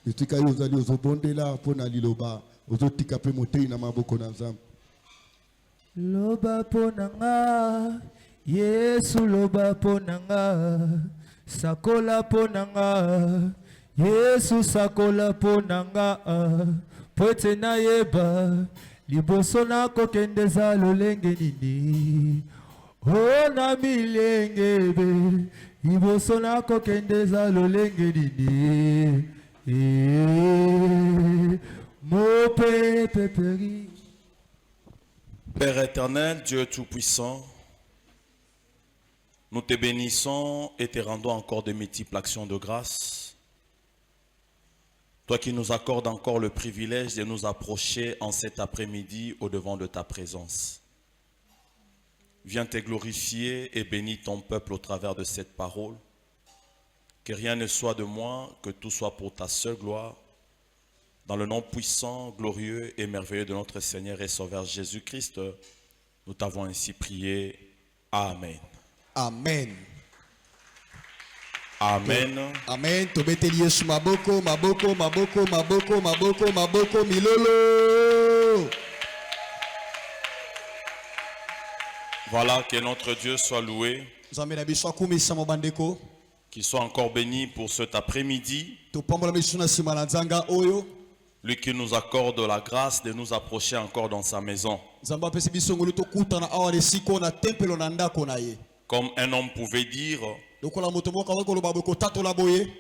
Etika yozali ozobondela pona liloba ozotika pe motei na maboko na Nzambe. Loba ponanga, Yesu loba ponanga, sakola ponanga, Yesu sakola ponanga, poete na yeba, liboso na kokendeza lolenge nini, ona milengebe, liboso na kokendeza lolenge nini, mo peperi. Père éternel, Dieu tout-puissant, nous te bénissons et te rendons encore de multiples actions de grâce. Toi qui nous accordes encore le privilège de nous approcher en cet après-midi au-devant de ta présence. Viens te glorifier et bénis ton peuple au travers de cette parole. Que rien ne soit de moi, que tout soit pour ta seule gloire. Dans le nom puissant, glorieux et merveilleux de notre Seigneur et Sauveur Jésus-Christ, nous t'avons ainsi prié. Amen. Amen. Amen. Amen. Tobeteli Yesu maboko, maboko, maboko, maboko, maboko, maboko, milolo. Voilà, que notre Dieu soit loué, Nzambe biso kumisa mobandeko. qu'il soit encore béni pour cet après-midi. Topambola biso na sima na nzanga oyo. Lui qui nous accorde la grâce de nous approcher encore dans sa maison. Comme un homme pouvait dire,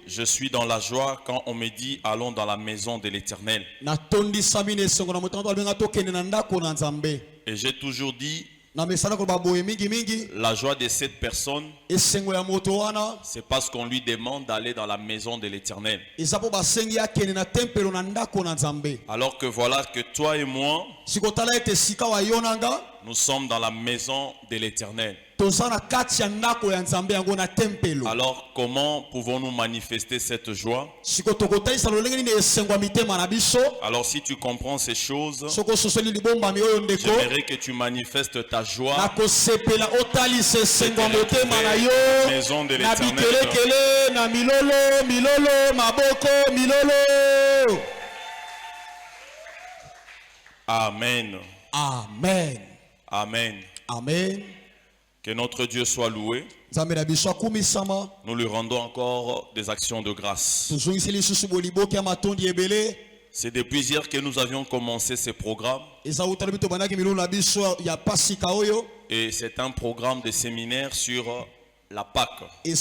je suis dans la joie quand on me dit allons dans la maison de l'Éternel. Et j'ai toujours dit, la joie de cette personne, c'est parce qu'on lui demande d'aller dans la maison de l'Éternel. Alors que voilà que toi et moi, nous sommes dans la maison de l'Éternel. Alors comment pouvons-nous manifester cette joie? Alors si tu comprends ces choses, j'aimerais que tu manifestes ta joie dans la maison de l'Éternel. Amen. Amen. Amen. Amen. Que notre Dieu soit loué. Nous lui rendons encore des actions de grâce. C'est depuis hier que nous avions commencé ce programme. Et c'est un programme de séminaire sur la Pâque. Et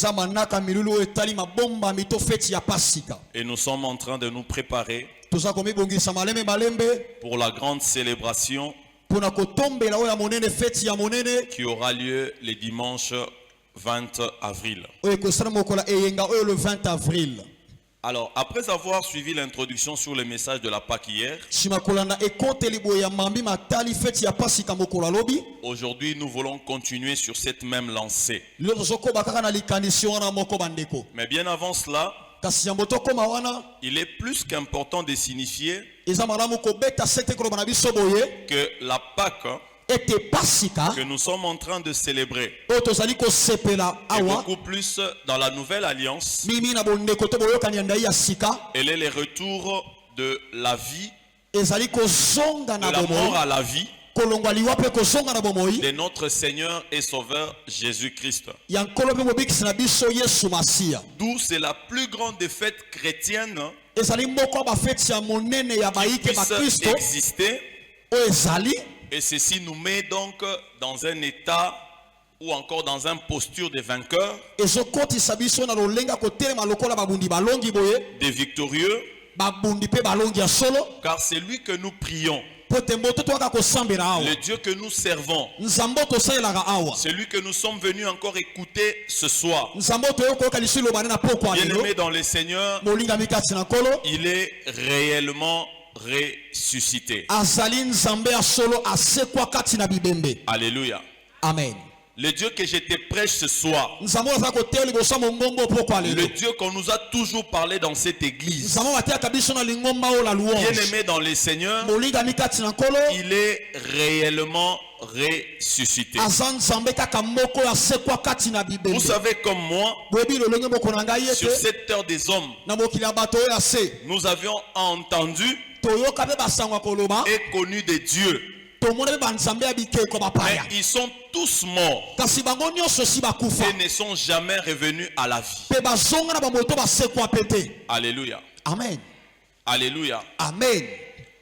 nous sommes en train de nous préparer pour la grande célébration qui aura lieu le dimanche 20 avril. Alors, après avoir suivi l'introduction sur le message de la Pâque hier, aujourd'hui nous voulons continuer sur cette même lancée. Mais bien avant cela, il est plus qu'important de signifier que la Pâque que nous sommes en train de célébrer est beaucoup plus dans la nouvelle alliance. Elle est le retour de la vie, de la mort à la vie de notre Seigneur et Sauveur Jésus-Christ. D'où c'est la plus grande fête chrétienne qui puisse exister. Et ceci nous met donc dans un état ou encore dans une posture de vainqueur, de victorieux, car c'est lui que nous prions. Le Dieu que nous servons, celui que nous sommes venus encore écouter ce soir, bien-aimé dans le Seigneur, il est réellement ressuscité. Alléluia. Amen. Le Dieu que je te prêche ce soir, nzambe aza koteya liboso ya mongongo pokwa le lelo Dieu qu'on nous a toujours parlé dans cette église, nzambe bateyaka biso na lingomba oyo la louange bien-aimé dans le Seigneur, molingami kati na nkolo il est réellement ressuscité. aza nzambe kaka moko ya sekwa kati na Vous bibembe savez comme moi, boyebi lolenge moko na ngai sur ete cette heure des hommes, na mokili ya bato oyo ya se nous avions entendu toyoka mpe basango ya koloba et connu de Dieu. tomona mpe banzambe ya bikeko Mais bapaya ils sont tous morts kasi bango nyonso si bakufa et ne sont jamais revenus à la vie. mpe bazonga na bamoto basekwa mpe te Alléluia. amen Alléluia. amen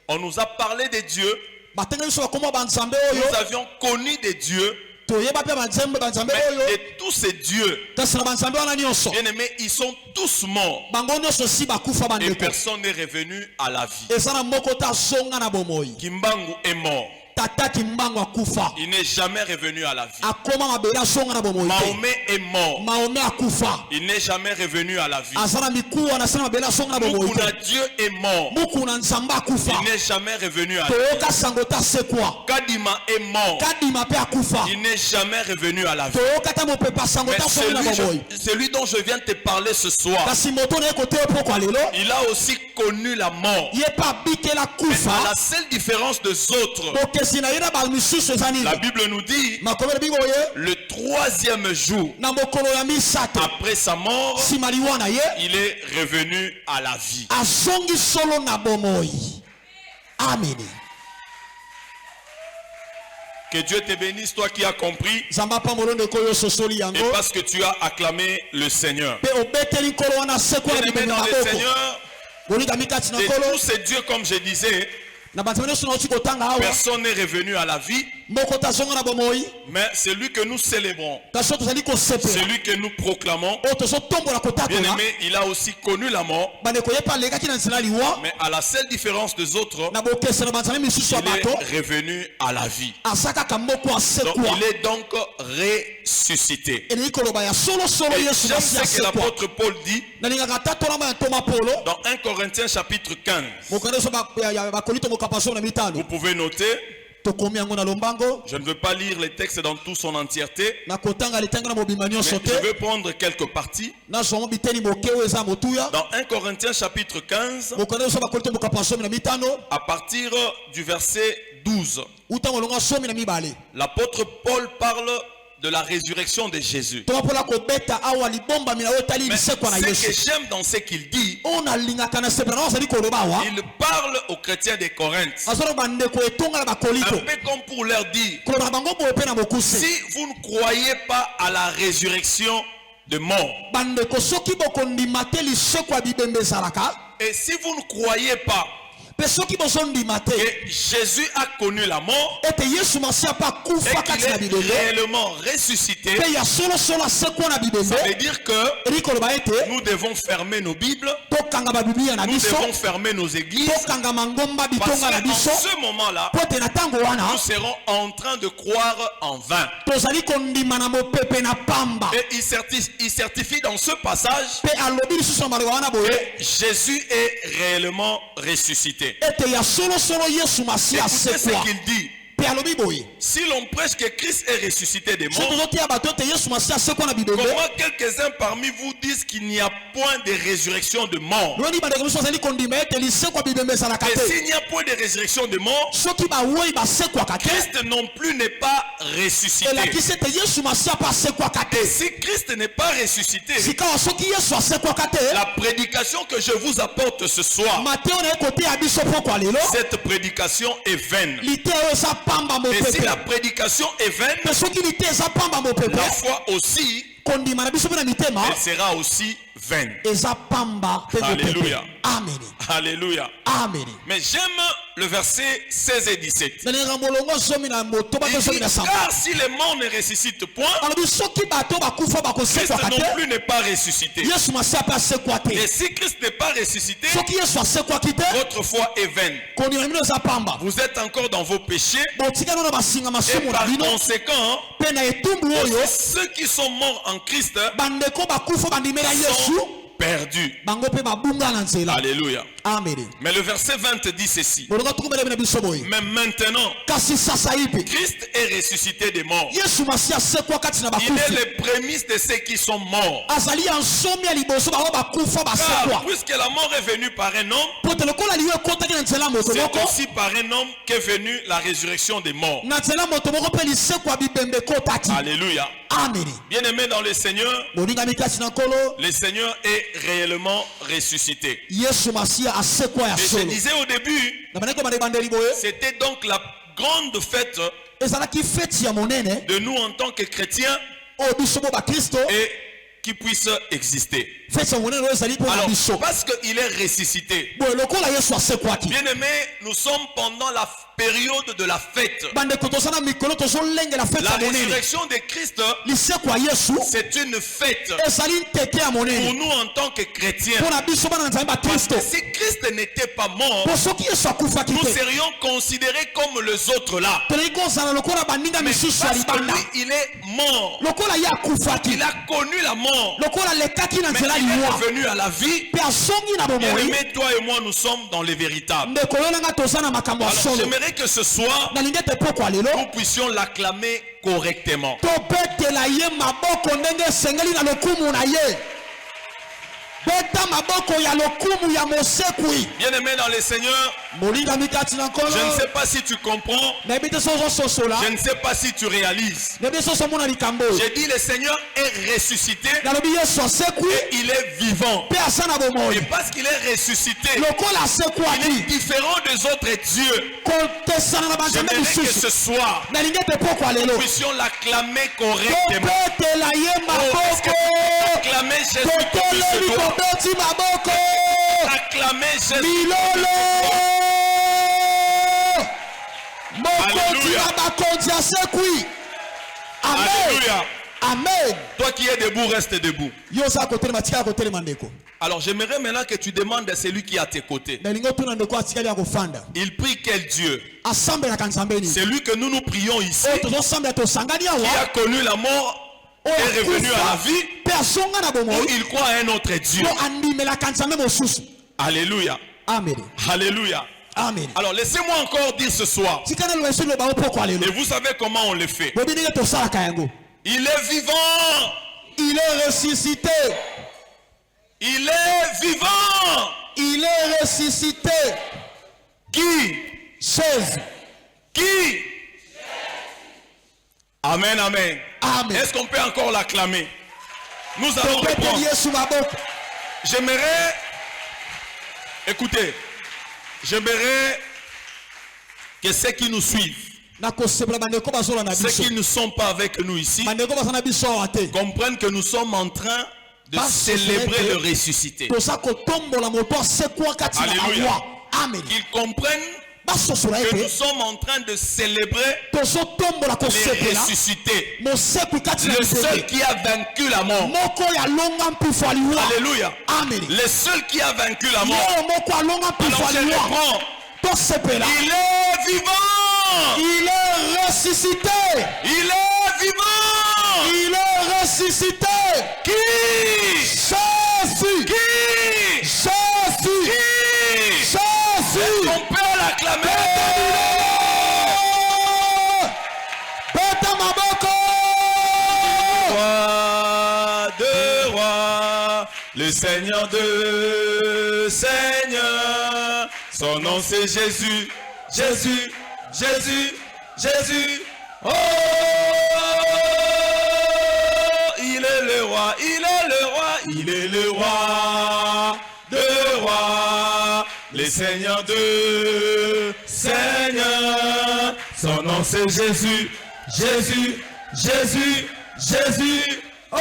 On nous a parlé de Dieu. batenga biso bakoma banzambe Nous oyo avions connu de Dieu. toyeba mpe banzambe Mais oyo de tous ces dieux, kasi na banzambe wana nyonso bien aimés, ils sont tous morts. bango nyonso si bakufa Et bandeko personne n'est revenu à la vie. eza na moko te azonga na bomoi Kimbangu est mort. tata kimbango akufa Il n'est jamais revenu à la vie. akoma mabele azonga na bomoi te Mahomet est mort. maome akufa Il n'est jamais revenu à la vie. aza na mikuwa na se na mabele azonga na bomoi Mukuna te Dieu est mort. mukuna nzambe akufa Il n'est jamais revenu à la vie. toyoka sango te asekwa Kadima est mort. kadima mpe akufa Il n'est jamais revenu à la vie. toyoka te mopepa sango Mais te asongi na bomoi celui dont je viens de te parler ce soir, kasi moto na ye koteya pokwa lelo il a aussi connu la mort. ye mpe abikela Mais à kufa la seule différence des autres, bokesi na ye na bamisusu eza nini la Bible nous dit, makomelo bingo ye le troisième jour na mokolo ya misato après sa mort, nsima liwa na ye il est revenu à la vie. azongi solo na bomoi ameni Que Dieu te bénisse, toi qui as compris, nzambe apambola ndeko oyo ososoli et yango parce que tu as acclamé le Seigneur. mpe obeteli nkolo wana sekwa na Bien-aimé bibemi dans le maboko Seigneur, bolingami kati na de nkolo tous ces dieux, comme je disais, na banzambe nyonso nauti kotanga awa personne n'est revenu à la vie, moko te azonga na bomoi mais celui que nous célébrons, kasi oyo tozali kosepela celui que nous proclamons, oyo tozotombola kotakola bien-aimé, il a aussi connu la mort, bandeko ye mpe alekaki na nzela liwa mais à la seule différence des autres, na bokese na banzambe misusu ya il est bato revenu à la vie. aza kaka moko Donc asekwa il est donc ressuscité. elingi koloba ya solosolo Et yesu j'aime masi ce que asekwa l'apôtre Paul dit nalingaka ata tolamba ya ntoma polo dans 1 Corinthiens chapitre 15. mokanda so bakolinto mokapa so na Vous mitano pouvez noter, tokomi yango na lombango je ne veux pas lire les textes dans toute son entièreté, na kotanga litanga na mobima mais nyonso je te veux prendre quelques parties. nazwa mo biteni moke oyo eza motuya Dans 1 Corinthiens chapitre 15, mokanda so bakolinto mokapa somi na mitano à partir du verset 12, uta molongo somi na mibale l'apôtre Paul parle de la résurrection de Jésus. tomapola kobeta awa libombami na oyo etali Mais lisekwa na ce que yesu j'aime dans ce qu'il dit, oyo nalingaka na sepela na azali koloba awa il parle aux chrétiens de Corinthe, azoloba bandeko etonga na bakolinto un peu comme pour leur dire, koloba na bango boye mpe na mokuse si vous ne croyez pas à la résurrection de mort, bandeko soki bokondima te lisekwa ya bibembe ezalaka et si vous ne croyez pas mpe soki bozondima te que Jésus a connu la mort ete yesu masiya mpe et akufa qu'il kati na est bibembe réellement ressuscité, mpe ya solosolo asekwa na bibembe ça veut dire que eli koloba ete nous devons fermer nos Bibles, tokanga babiblia na nous biso devons fermer nos églises, tokanga mangomba parce bitonga na qu'en biso ce moment-là, po ete na ntango wana nous serons en train de croire en vain. tozali kondima na mopepe na pamba Et il certifie dans ce passage mpe alobi lisusu na maloba wana boye que Jésus est réellement ressuscité. ete ya solosolo yesu masiya Écoutez ce asekwa qu'il dit. mpe alobi boye Si l'on prêche que Christ est ressuscité des so morts, tozotia bato ete yesu masiya asekwa na bibembe comment quelques-uns parmi vous disent qu'il n'y a point de résurrection de mort? loni bandeko biso bazali kondima ete lisekwa bibembe ezalaka Et te s'il n'y a point de résurrection de mort, soki bawei basekwaka te Christ non plus n'est pas ressuscité. elakisi ete yesu masiya mpe asekwaka Et te si Christ n'est pas ressuscité, sikawa soki yesu asekwaka te la prédication que je vous apporte ce soir, mateo na ye koteya biso pokwa lelo cette prédication est vaine. lite oyo eza pamba Et si mopepe la prédication est vaine, mpe soki lite eza pamba mopepe la foi aussi, kondima na biso mpe na mitema elle sera aussi vaine. eza pamba mpe mopepe Alléluia. ameni Alléluia. ameni Mais j'aime le verset 16 et 17. nalingaka molongo zomi na motoba Il mpe zomi dit, na samba car si les morts ne ressuscitent point, alobi soki bato bakufa Christ bakosekwaka non te plus n'est pas ressuscité. yesu masiya mpe asekwa te Et si Christ n'est pas ressuscité, soki yesu asekwaki te votre foi est vaine. kondima na bino eza pamba Vous êtes encore dans vos péchés. botikana na basinga Et masumu na par bino conséquent, mpe na etumbu oyo ceux qui sont morts en Christ bandeko bakufa bandimela yesu perdus. bango pe babunga na nzela. Alléluia. Amen. Mais le verset 20 dit ceci. Bolonga tukumele bina biso boye. Mais maintenant, Kasi sasa hivi Christ est ressuscité des morts. Yesu Masiya asekwa kati na Il est bakufi. les prémices de ceux qui sont morts. Azali ansomi ya liboso bango bakufa Car basekwa. puisque la mort est venue par un homme, Poto lokola liyo ekotaki na nzela moto c'est moko. aussi par un homme qu'est venue la résurrection des morts. Na nzela moto moko pe lisekwa bibembe ekotaki. Alléluia. Amen. Bien-aimé dans le Seigneur, Bolingami kati na nkolo. le Seigneur est réellement ressuscité. Yesu Masiya asekwa ya Et je solo. disais au début, Na baneko bandeli boye. c'était donc la grande fête Ezalaki feti ya monene. de nous en tant que chrétiens O biso bo ba Kristo. et qui puisse exister. Feti ya monene oyo ezali mpo na Alors, biso. parce qu'il est ressuscité, Boye lokola Yesu asekwaki. bien-aimé, nous sommes pendant la période de la fête. Bandeko tosana mikolo tozolengela feti La ya monene. résurrection de Christ, Lisekwa Yesu. c'est une fête Ezali nteke ya pour monene. nous en tant que chrétiens. Mpo na biso bana na Nzambe ba Parce Kristo. que si Christ n'était pas mort, Po soki Yesu akufaki nous te. serions considérés comme les autres là. Tozali kozala lokola baninga Mais misusu ya parce que libanda. lui, il est mort. Lokola ye akufaki. Il a connu la mort. Lokola lekaki na Mais nzela il est liwa. revenu à la vie. Pe asongi na bomoi. Bien-aimé, toi et moi, nous sommes dans les véritables. Ndeko yo nanga toza na makambo ya Alors, solo. j'aimerais que ce soir, Nalingi ete pokwa lelo. nous puissions l'acclamer correctement. Tobetela ye maboko ndenge esengeli na lokumu na ye. Beta maboko ya lokumu ya mosekwi. Bien-aimé dans le Seigneur, Molinga mikati na nkolo. je ne sais pas si tu comprends, Nayebi te sozo sosola. je ne sais pas si tu réalises. Nayebi soso mona likambo. J'ai dit le Seigneur est ressuscité Nalobi Yesu asekwi. et il est vivant. Pe asa na bomoi. Et parce qu'il est ressuscité, Lokola il est asekwaki. différent des autres dieux. Kotesana na banzambe J'aimerais que misusu. ce soir, Nalingi ete pokwa nous lelo. puissions l'acclamer correctement. Tobetela ye Est-ce que maboko. tu peux acclamer Jésus comme il se Toteleli doit? kobeti maboko. Acclamer Jésus. Milolo. Mokonzi Alléluia. na bakonzi asekwi. Amen. Alléluia. Amen. Toi qui es debout, reste debout. Yo za kotelema tika kotelema ndeko. Alors j'aimerais maintenant que tu demandes à celui qui est à tes côtés. Na lingo tuna ndeko atikali ya kofanda. Il prie quel Dieu? Asambe na kanzambeni. C'est lui que nous prions ici, O tozo sambe to sangani qui a awa. connu la mort, est revenu à la vie, Pe asonga na ou bomoi. il croit à un autre Dieu. Yo andimela kanzambe mosusu. Alléluia. Amen. Alléluia. Amen. Alors laissez-moi encore dire ce soir, Tikana lo esu lo ba pokwa lelo. et vous savez comment on le fait. Bobi ndenge to sala kayango. Il est vivant. Il est ressuscité. Il est vivant. Il est ressuscité. Qui? 16. Qui? Amen, amen. Amen. Est-ce qu'on peut encore l'acclamer? Nous allons Tobeteli reprendre. Yesu maboko. J'aimerais, écoutez, j'aimerais que ceux qui nous suivent, Na kosepela bandeko bazola na ceux biso. qui ne sont pas avec nous ici, Bandeko bazana biso ate. comprennent que nous sommes en train de Parce que célébrer c'est le vrai. ressuscité. Tosa kotombola moto asekwa kati na Alléluia. awa. Amen. Qu'ils comprennent Basosola que nous ete. sommes en train de célébrer Toso tombola les kosepela. ressuscités. Mosekwi kati na Le seul bisebe. qui a vaincu la mort. Moko ya longa mpifu aliwa. Alléluia. Amen. Le seul qui a vaincu la mort. Yo moko ya longa mpifu Alors je le aliwa. prends. Tosepela. Il est vivant. Il est ressuscité. Il est vivant. Il est ressuscité. Qui? Jésus. Qui? Jésus. Qui? Jésus. On peut l'acclamer. Peta maboko. Roi de rois, le Seigneur de seigneurs. Son nom c'est Jésus. Jésus. Jésus. Jésus. Oh, il est le roi. Il est le roi. Il est le roi de rois, le Seigneur de seigneurs. Son nom c'est Jésus. Jésus. Jésus. Jésus. Oh,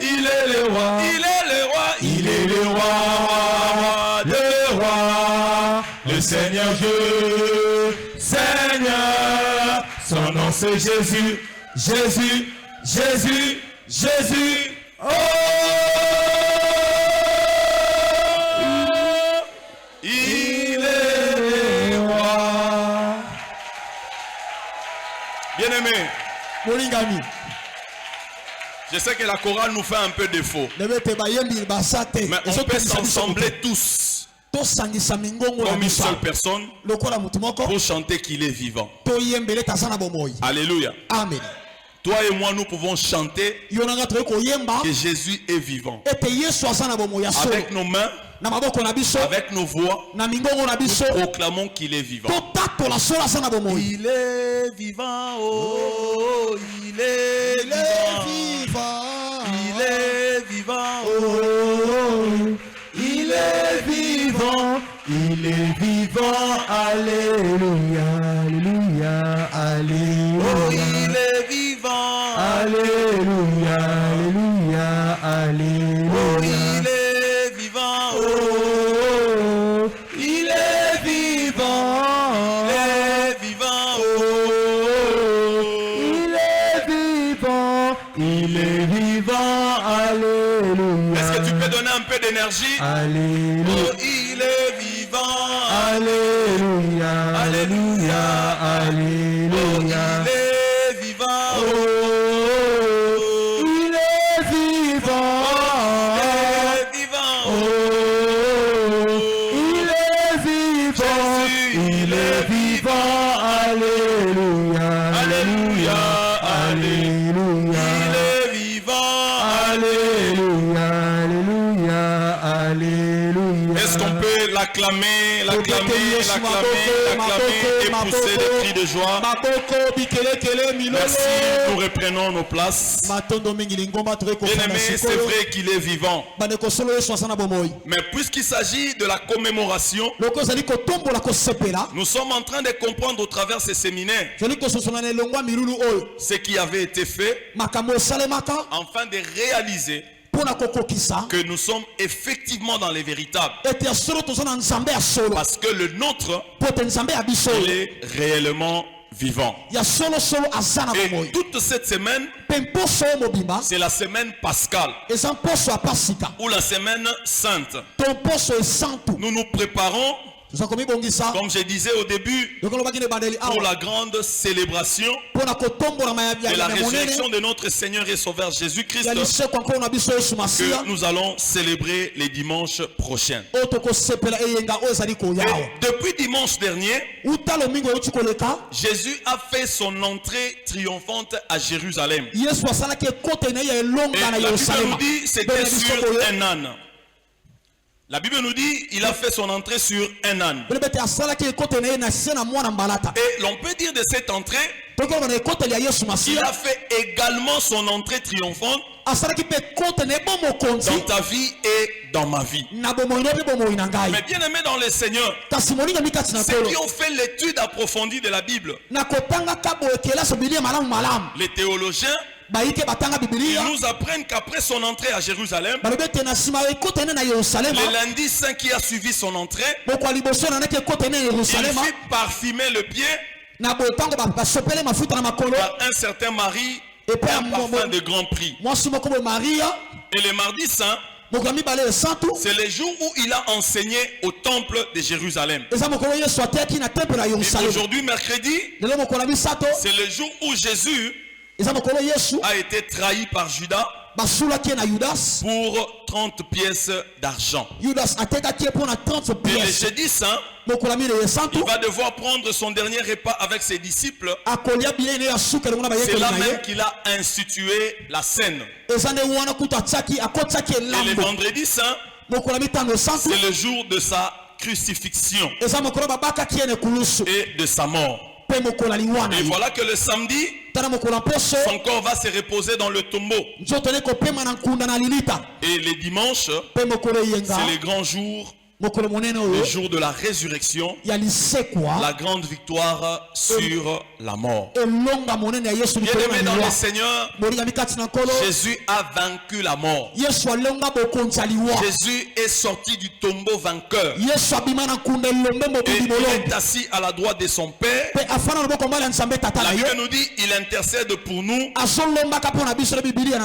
il est le roi. Il est le roi. Il est le roi. Le roi. Le Seigneur Dieu. Seigneur. Son nom c'est Jésus. Jésus. Jésus. Jésus. Oh, il est le roi. Bien-aimé, Molingami. Je sais que la chorale nous fait un peu défaut. Mais on peut s'assembler tous comme une seule personne pour chanter qu'il est vivant. Alléluia. Amen. Toi et moi, nous pouvons chanter que Jésus est vivant. Avec nos mains, avec nos voix, nous proclamons qu'il est vivant. Il est vivant, oh, il est vivant. Il est vivant, oh, il est vivant, il est vivant, alléluia, alléluia, alléluia. Oh, il est vivant, alléluia, alléluia, alléluia. Oh, il est vivant, oh, il est vivant, il est vivant, oh, il est vivant, il est vivant, alléluia. Est-ce que tu peux donner un peu d'énergie? Alléluia. Oh, il est vivant. Alléluia. Alléluia. Alléluia. Oh, il est vivant. Oh, il est vivant. Oh, il est vivant. Oh, il est vivant. Il est vivant. Alléluia. Alléluia. Alléluia. Il est vivant. Alléluia. Alléluia. Alléluia. Est-ce qu'on peut l'acclamer, l'acclamer, l'acclamer, l'acclamer et pousser des cris de joie? Merci, nous reprenons nos places. Bien-aimé, c'est vrai qu'il est vivant. Mais puisqu'il s'agit de la commémoration, nous sommes en train de comprendre au travers ces séminaires ce qui avait été fait afin de réaliser que nous sommes effectivement dans les véritables. Parce que le nôtre, il est réellement vivant. Et toute cette semaine, c'est la semaine pascale ou la semaine sainte. Nous nous préparons, comme je disais au début, pour la grande célébration de la résurrection de notre Seigneur et Sauveur Jésus-Christ que nous allons célébrer les dimanches prochains. Et depuis dimanche dernier, Jésus a fait son entrée triomphante à Jérusalem. Et la Bible nous dit c'était sur un âne. La Bible nous dit il a fait son entrée sur un âne. Et l'on peut dire de cette entrée, il a fait également son entrée triomphante dans ta vie et dans ma vie. Mais bien aimé dans le Seigneur, ceux qui ont fait l'étude approfondie de la Bible, les théologiens, ils nous apprennent qu'après son entrée à Jérusalem, le lundi saint qui a suivi son entrée, il fit parfumer le pied par un certain Marie, un parfum de grand prix. Et le mardi saint, c'est le jour où il a enseigné au temple de Jérusalem. Et aujourd'hui, mercredi, c'est le jour où Jésus a été trahi par Judas pour 30 pièces d'argent. Et le jeudi saint, il va devoir prendre son dernier repas avec ses disciples. C'est là même qu'il a institué la scène. Et le vendredi saint, c'est le jour de sa crucifixion et de sa mort. Et voilà que le samedi, son corps va se reposer dans le tombeau. Et les dimanches, c'est les grands jours, le jour de la résurrection, la grande victoire sur la mort. Bien-aimé dans le Seigneur, Jésus a vaincu la mort. Jésus est sorti du tombeau vainqueur. Et il est assis à la droite de son Père. La Bible nous dit il intercède pour nous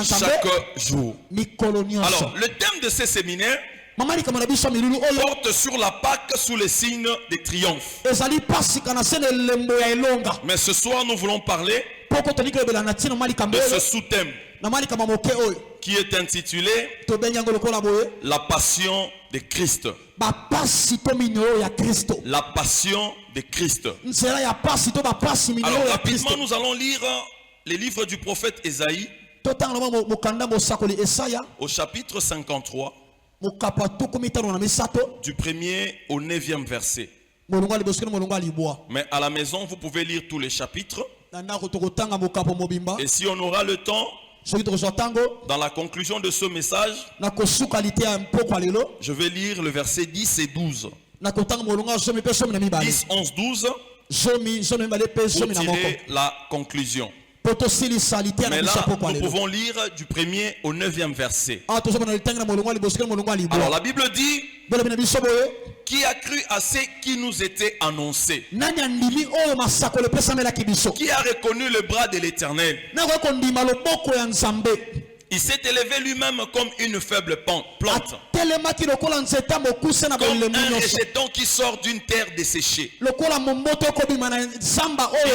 chaque jour. Alors, le thème de ces séminaires porte sur la Pâque sous le signe des triomphes. Mais ce soir, nous voulons parler de ce sous-thème. qui est intitulé La passion de Christ. La passion de Christ. Alors rapidement, nous allons lire les livres du prophète Ésaïe au chapitre 53, du 1er au 9e verset. Mais à la maison, vous pouvez lire tous les chapitres. Et si on aura le temps, dans la conclusion de ce message, je vais lire le verset 10 et 12. 10, 11, 12 pour tirer la conclusion. Mais là, nous pouvons lire du 1er au 9e verset. Alors la Bible dit: qui a cru à ce qui nous était annoncé? Qui a reconnu le bras de l'Éternel? Il s'est élevé lui-même comme une faible plante, comme un rejeton qui sort d'une terre desséchée. Il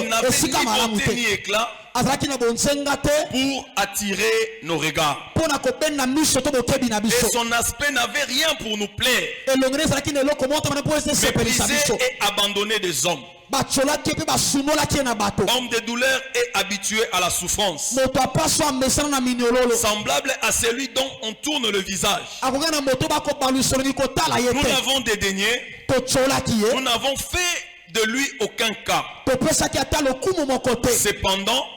n'avait ni beauté ni éclat pour attirer nos regards. Et son aspect n'avait rien pour nous plaire, méprisé et abandonné des hommes, homme de douleur et habitué à la souffrance, semblable à celui dont on tourne le visage. Nous l'avons dédaigné, nous n'avons fait de lui aucun cas. Cependant,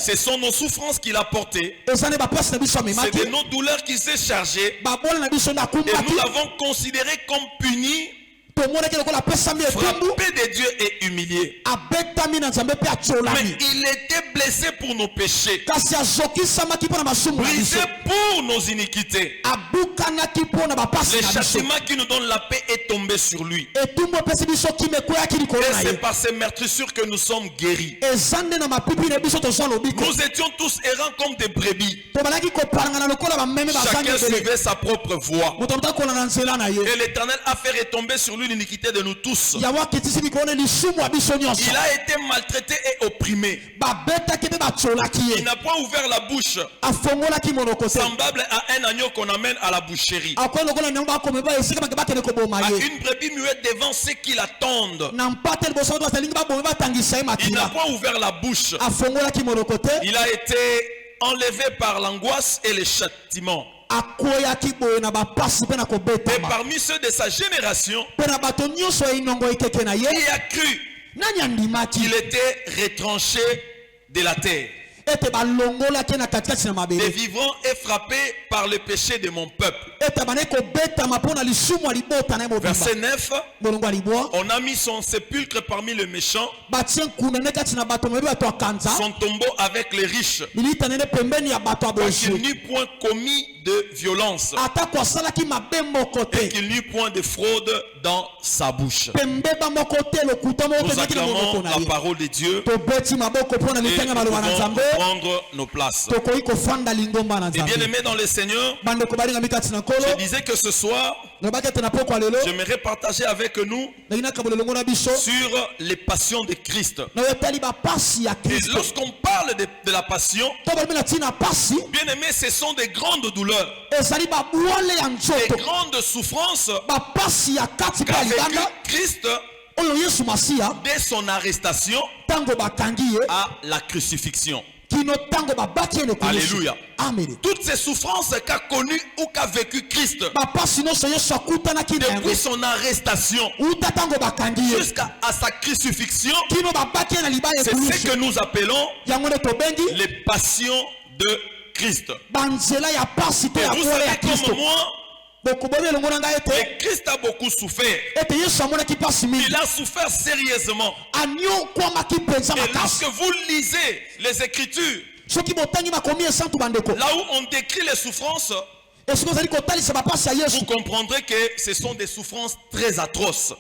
ce sont nos souffrances qu'il a portées, c'est de nos douleurs qu'il s'est chargé, et nous l'avons considéré comme puni, frappé de Dieu et humilié. Mais il était blessé pour nos péchés, brisé pour nos iniquités. Le châtiment qui nous donne la paix est tombé sur lui, et c'est par ses meurtrissures que nous sommes guéris. Nous étions tous errants comme des brebis, chacun suivait sa propre voie, et l'Éternel a fait retomber sur lui l'iniquité de nous tous. Il a été maltraité et opprimé, il n'a pas ouvert la bouche, semblable à un agneau qu'on amène à la boucherie, à une brebis muette devant ceux qui l'attendent. Il n'a pas ouvert la bouche, il a été enlevé par l'angoisse et le châtiment. Et parmi ceux de sa génération, qui a cru qu'il était retranché de la terre, des vivants et frappé par le péché de mon peuple. Verset 9, on a mis son sépulcre parmi les méchants, son tombeau avec les riches, qu'il n'eut point commis de violence et qu'il n'eut point de fraude dans sa bouche. Nous acclamons la parole de Dieu et nous pouvons prendre nos places. Et bien aimé dans le Seigneur, je disais que ce soir, j'aimerais partager avec nous sur les passions de Christ. Et lorsqu'on parle de la passion, bien aimé, ce sont des grandes douleurs, des grandes souffrances qu'a vécu Christ dès son arrestation à la crucifixion. Alléluia. Toutes ces souffrances qu'a connues ou qu'a vécu Christ depuis son arrestation jusqu'à sa crucifixion, c'est ce que nous appelons les passions de Christ. Et vous savez comme moi, et Christ a beaucoup souffert. Il a souffert sérieusement. Et lorsque vous lisez les Écritures, là où on décrit les souffrances, vous comprendrez que ce sont des souffrances très atroces.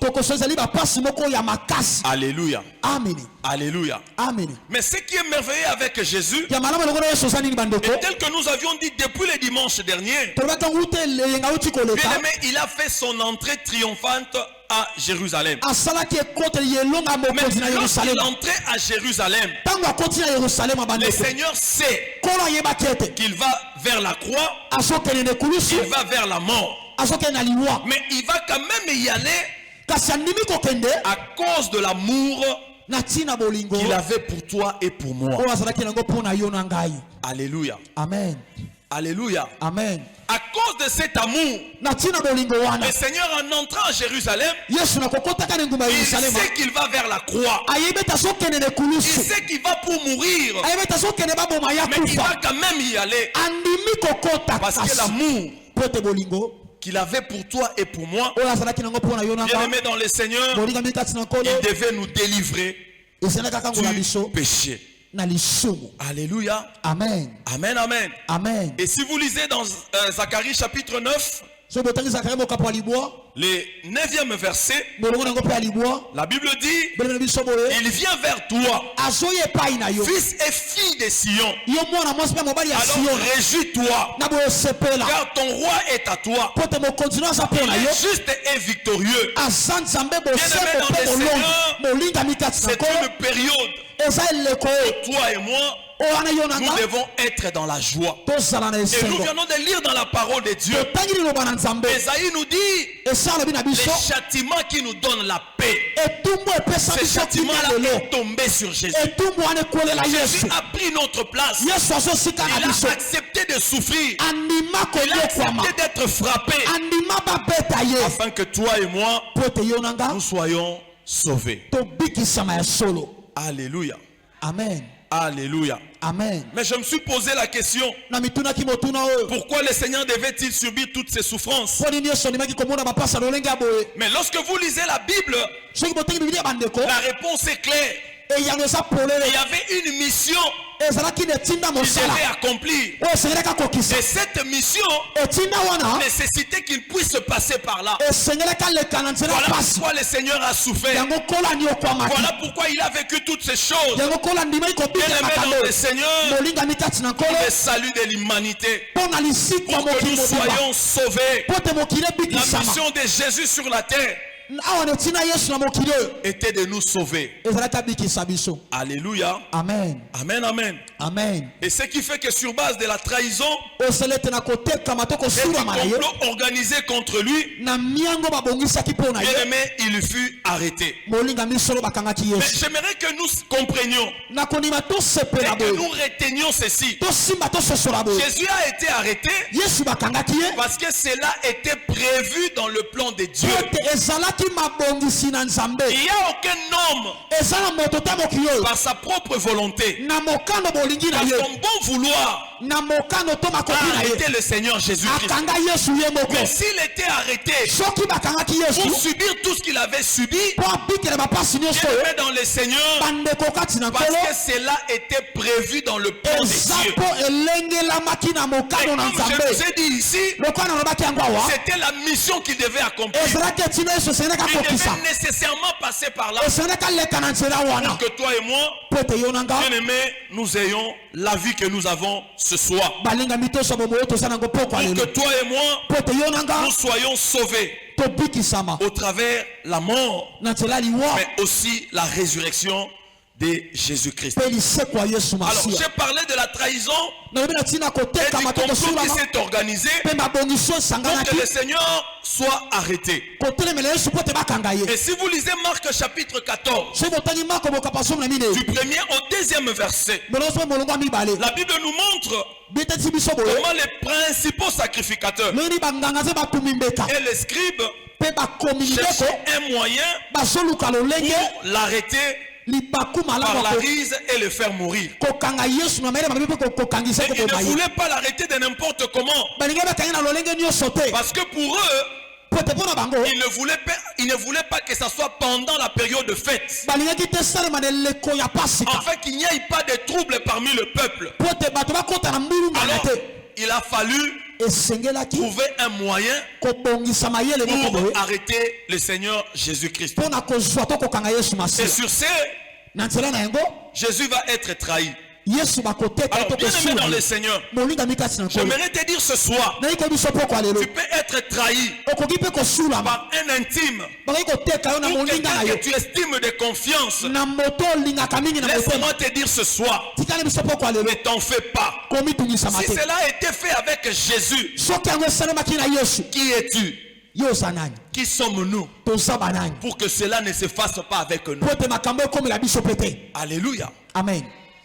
Alléluia. Alléluia. Mais ce qui est merveilleux avec Jésus, et tel que nous avions dit depuis le dimanche dernier, bien aimé, il a fait son entrée triomphante à Jérusalem. Mais lorsqu'il entrait à Jérusalem, le Seigneur sait qu'il va vers la croix, il va vers la mort. Mais il va quand même y aller à cause de l'amour qu'il avait pour toi et pour moi. Alléluia. Amen. Alléluia. Amen. À cause de cet amour, le Seigneur en entrant à Jérusalem, il sait qu'il va vers la croix. Il sait qu'il va pour mourir. Mais il va quand même y aller. Parce que l'amour qu'il avait pour toi et pour moi, bien aimé dans le Seigneur, il devait nous délivrer du péché. Alléluia. Amen. Amen, amen. Amen. Et si vous lisez dans Zacharie chapitre 9, le 9e verset, la Bible dit, il vient vers toi, fils et fille de Sion. Alors réjouis-toi, car ton roi est à toi. Il est juste et victorieux. Bien-aimé dans le Seigneur, c'est une période où toi et moi, nous devons être dans la joie. Et nous venons de lire dans la parole de Dieu. Esaïe nous dit les châtiments qui nous donnent la paix. Ce châtiment-là est tombé sur Jésus. Jésus a pris notre place. Il a accepté de souffrir. Il a accepté d'être frappé. Afin que toi et moi, nous soyons sauvés. Alléluia. Amen. Alléluia. Amen. Mais je me suis posé la question, pourquoi le Seigneur devait-il subir toutes ces souffrances? Mais lorsque vous lisez la Bible, la réponse est claire. Il y avait une mission qu'il devait accomplir. Et cette mission nécessitait qu'il puisse passer par là. Voilà pourquoi le Seigneur a souffert. Voilà pourquoi il a vécu toutes ces choses. Bien aimé dans le Seigneur, pour le salut de l'humanité, pour que nous soyons sauvés. La mission de Jésus sur la terre était de nous sauver. Alléluia. Amen. Amen, amen. Amen. Et ce qui fait que sur base de la trahison et du complot organisé contre lui, bien aimé, il fut arrêté. Mais j'aimerais que nous comprenions et que nous retenions ceci. Jésus a été arrêté parce que cela était prévu dans le plan de Dieu. Il n'y a aucun homme par sa propre volonté, par son bon vouloir, a arrêté le Seigneur Jésus-Christ. Mais s'il était arrêté pour subir tout ce qu'il avait subi, il est dans le Seigneur parce que cela était prévu dans le plan de Dieu. Et comme je vous ai dit ici, c'était la mission qu'il devait accomplir. Il devait nécessairement passer par là pour que toi et moi, bien aimés, nous ayons la vie que nous avons ce soir. Pour que toi et moi, nous soyons sauvés au travers la mort, mais aussi la résurrection de Jésus-Christ. Alors j'ai parlé de la trahison et du complot qui s'est organisé pour que le Seigneur soit arrêté. Et si vous lisez Marc chapitre 14, du 1er au 2e verset, la Bible nous montre comment les principaux sacrificateurs et les scribes cherchaient un moyen pour l'arrêter par la rise et le faire mourir. Et ils ne voulaient pas l'arrêter de n'importe comment. Parce que pour eux, ils ne voulaient pas que ça soit pendant la période de fête. Afin qu'il n'y ait pas de troubles parmi le peuple. Alors, il a fallu trouver un moyen pour arrêter le Seigneur Jésus-Christ. Et sur ce, Jésus va être trahi. yesu bakoteka Alors, bien aimé dans le Seigneur, molinga mikasi na nkolo j'aimerais te dire ce soir, naiko biso poko lelo tu peux être trahi okoki mpe kosulama par un intime bakoki koteka yo na ou moninga na quelqu'un yo que tu estimes de confiance. na moto olingaka mingi na motema Laisse-moi te dire ce soir, tikali biso poko lelo ne t'en fais pas. komitungisama Si te cela a été fait avec Jésus, soki yango esalemaki na yesu qui es-tu? yo oza nani Qui sommes-nous toza banani pour que cela ne se fasse pas avec nous? po ete makambo ekomela biso mpe te Alléluia. amen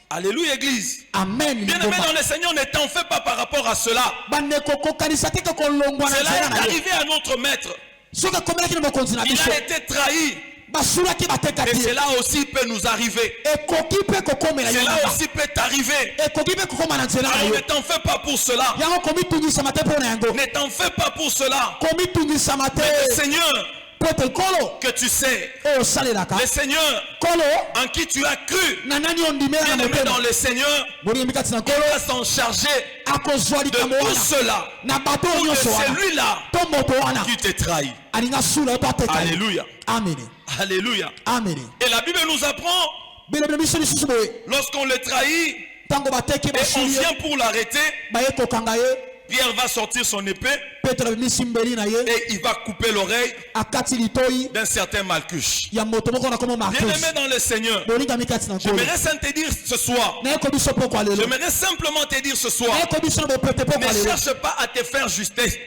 Alléluia, Église. amen Bien aimé dans le Seigneur, ne t'en fais pas par rapport à cela. bandeko kokanisa te ke kolongwa na Cela nzela est na yo arrivé à notre maître. soki ekomelaki na mokonzi na Il biso a été trahi. basulaki bateka Et te cela aussi peut nous arriver. ekoki mpe kokomela yo Cela nanga aussi peut t'arriver. ekoki mpe kokoma na nzela na Alors yo ne t'en fais pas pour cela. yango komitungisama te mpo na yango Ne t'en fais pas pour cela. komitungisama te Le Seigneur po ete nkolo que tu sais, oyo osalelaka le Seigneur nkolo en qui tu as cru, na nani ondimela na bien aimé motema dans le Seigneur, bolingi mikati na il nkolo va s'en charger akozwa de likambo tout wana cela. na bato oyo Pour que nyonso wana celui-là to moto wana qui te trahit. alinga sula yo to ateka yo Alléluia. amene Alléluia. amene Et la Bible nous apprend, bilebile biso lisusu boye lorsqu'on le trahit ntango bateki et on basuli ye vient pour l'arrêter, baye kokanga ye Pierre va sortir son épée petro abimisi mbeli na ye et il va couper l'oreille akati litoi d'un certain Malchus. ya moto moko na komo Bien marcus aimé dans le Seigneur, bolinga mikati na nkolo j'aimerais simplement te dire ce soir, nayeko biso poko alelo j'aimerais simplement te dire ce soir, nayeko biso na bopete poko ne alelo cherche pas à te faire justice.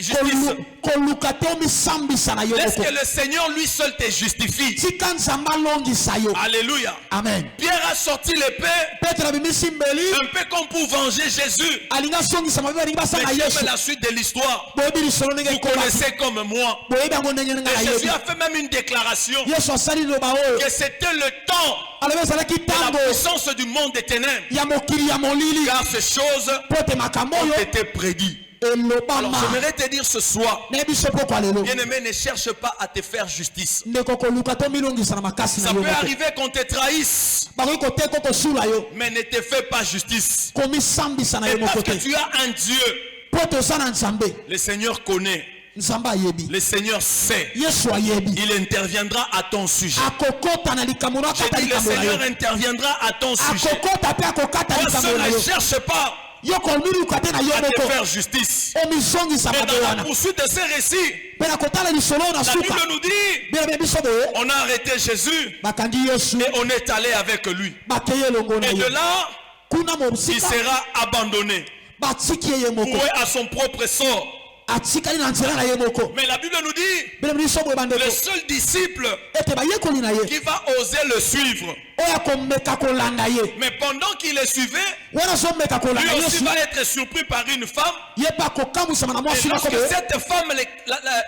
koluka te omisambisa na yo Laisse moko que le Seigneur lui seul te justifie. tika nzambe alongisa yo Alléluia. amen Pierre a sorti l'épée petro abimisi mbeli un peu comme pour venger Jésus. alinga asongisa mabe balingi basala Mais yesu j'aime la suite de l'histoire. boyebi lisolo ndenge Vous ekoma connaissez comme moi. boyebi yango ndenge nga Et na Jésus yebi a fait même une déclaration yesu asali liloba oyo que c'était le temps alobi ezalaki de la ntango puissance du monde des ténèbres. ya mokili ya molili Car ces choses po ete makambo ont oyo été prédites. Alors elobama j'aimerais te dire ce soir, nayebi so poko alelo bien-aimé, ne cherche pas à te faire justice. ndeko koluka to milongisa na makasi na Ça yo peut moko arriver qu'on te trahisse, bakoki koteka kosula yo mais ne te fais pas justice. komisambisa na Et yo parce moko que te tu as un Dieu, po ete oza na nzambe le Seigneur connaît, nzambe ayebi le Seigneur sait. yesu ayebi Il interviendra à ton sujet. akokota na likambo no J'ai akata dit, le likambo na yo Seigneur interviendra à ton sujet. akokota mpe akokata Toi likambo seul na ne yo cherche pas yo komiluka te na yo à te moko faire justice. omizongisa Mais mabe dans la wana poursuite de ces récits, mpe na kotala lisolo oyo na la suka Bible nous dit, bilebe biso boye on a arrêté Jésus bakangi yesu et on est allé avec lui. bakei elongo na Et ye de là, kuna il mosika sera abandonné, batiki ye ye moko voué à son propre sort. atikali na nzela na ye moko Mais la Bible nous dit, bilebe biso boye bandeko le seul disciple ete bayekoli na ye qui va oser le suivre. oyo akomeka kolanda ye Mais pendant qu'il le suivait, wana azomeka kolanda lui aussi yesu va être surpris par une femme. ye mpe akokamwisama na Et mwasi moko lorsque boye cette femme